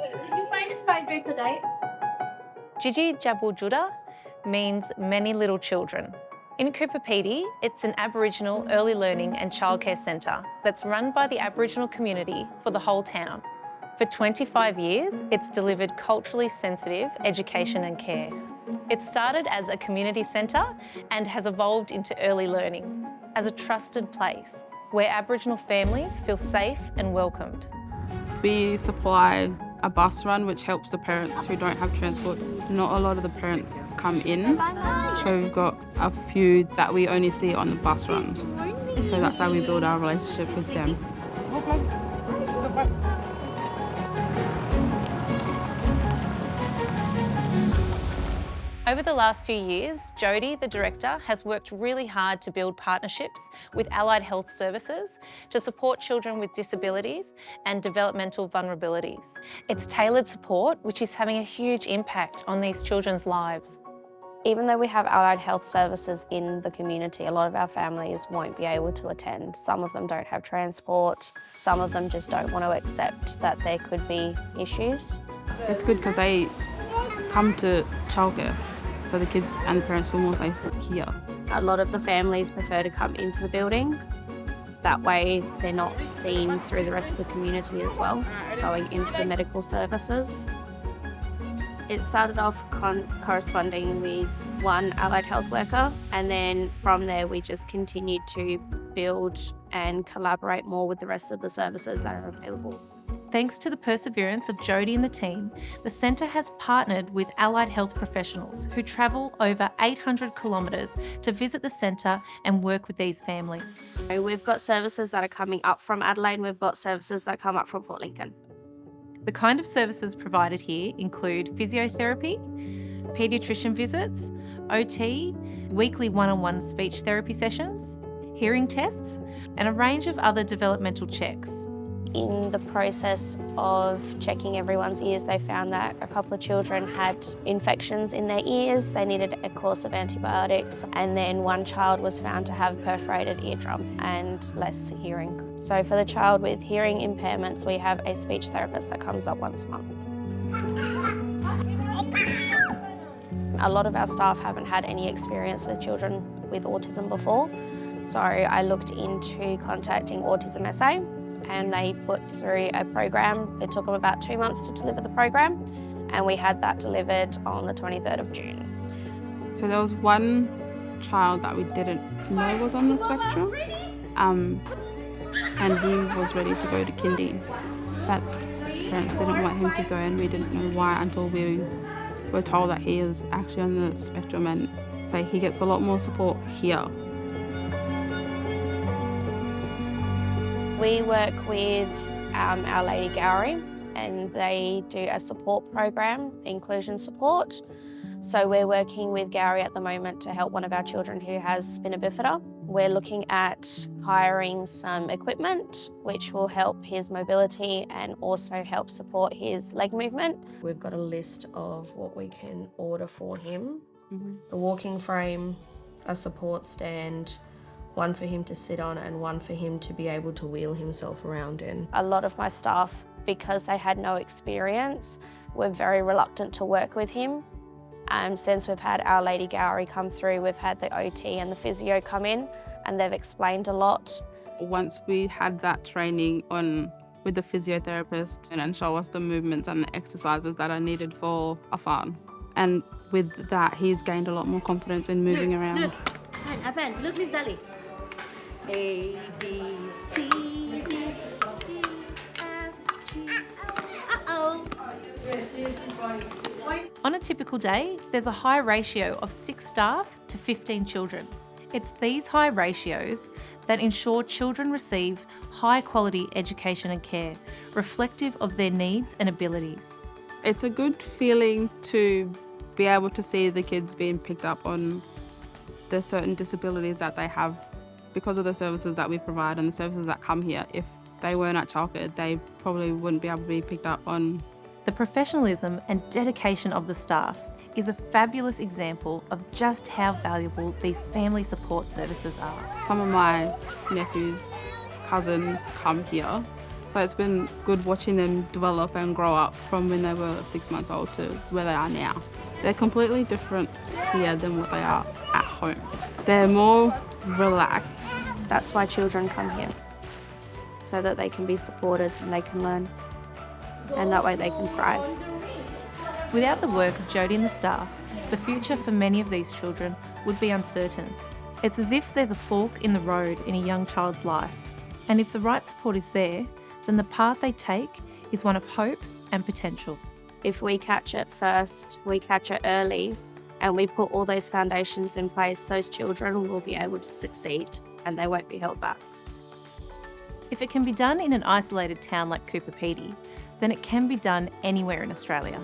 Did you find a spider today? Tjitji Tjapu Tjuta means many little children. In Coober Pedy, it's an Aboriginal early learning and childcare centre that's run by the Aboriginal community for the whole town. For 25 years, it's delivered culturally sensitive education and care. It started as a community centre and has evolved into early learning as a trusted place where Aboriginal families feel safe and welcomed. We supply a bus run which helps the parents who don't have transport. Not a lot of the parents come in, so we've got a few that we only see on the bus runs. So that's how we build our relationship with them. Over the last few years, Jody, the director, has worked really hard to build partnerships with allied health services to support children with disabilities and developmental vulnerabilities. It's tailored support which is having a huge impact on these children's lives. Even though we have allied health services in the community, a lot of our families won't be able to attend. Some of them don't have transport, some of them just don't want to accept that there could be issues. It's good because they come to childcare, so the kids and the parents feel more safe here. A lot of the families prefer to come into the building. That way they're not seen through the rest of the community as well, going into the medical services. It started off corresponding with one allied health worker, and then from there we just continued to build and collaborate more with the rest of the services that are available. Thanks to the perseverance of Jody and the team, the centre has partnered with allied health professionals who travel over 800 kilometres to visit the centre and work with these families. So we've got services that are coming up from Adelaide, and we've got services that come up from Port Lincoln. The kind of services provided here include physiotherapy, paediatrician visits, OT, weekly one-on-one speech therapy sessions, hearing tests, and a range of other developmental checks. In the process of checking everyone's ears, they found that a couple of children had infections in their ears. They needed a course of antibiotics, and then one child was found to have perforated eardrum and less hearing. So for the child with hearing impairments, we have a speech therapist that comes up once a month. A lot of our staff haven't had any experience with children with autism before, so I looked into contacting Autism SA, and they put through a program. It took them about 2 months to deliver the program, and we had that delivered on the 23rd of June. So there was one child that we didn't know was on the spectrum, and he was ready to go to kindy, but parents didn't want him to go, and we didn't know why until we were told that he is actually on the spectrum, and so he gets a lot more support here. We work with Our Lady Gallery, and they do a support program, inclusion support. So we're working with Gowrie at the moment to help one of our children who has spina bifida. We're looking at hiring some equipment which will help his mobility and also help support his leg movement. We've got a list of what we can order for him. The walking frame, a support stand, one for him to sit on and one for him to be able to wheel himself around in. A lot of my staff, because they had no experience, were very reluctant to work with him. Since we've had Our Lady Gowrie come through, we've had the OT and the physio come in, and they've explained a lot. Once we had that training on with the physiotherapist and show us the movements and the exercises that are needed for a farm. And with that, he's gained a lot more confidence in moving around. Look, Miss Dali. A, B, C, D, E, F, G. Uh-oh. On a typical day, there's a high ratio of 6 staff to 15 children. It's these high ratios that ensure children receive high quality education and care, reflective of their needs and abilities. It's a good feeling to be able to see the kids being picked up on the certain disabilities that they have because of the services that we provide and the services that come here. If they weren't at childcare, they probably wouldn't be able to be picked up on. The professionalism and dedication of the staff is a fabulous example of just how valuable these family support services are. Some of my nephews, cousins come here So it's been good watching them develop and grow up from when they were 6 months old to where they are now. They're completely different here than what they are at home. They're more relaxed. That's why children come here, so that they can be supported and they can learn, and that way they can thrive. Without the work of Jodie and the staff, the future for many of these children would be uncertain. It's as if there's a fork in the road in a young child's life. And if the right support is there, then the path they take is one of hope and potential. If we catch it first, we catch it early, and we put all those foundations in place, those children will be able to succeed and they won't be held back. If it can be done in an isolated town like Coober Pedy, then it can be done anywhere in Australia.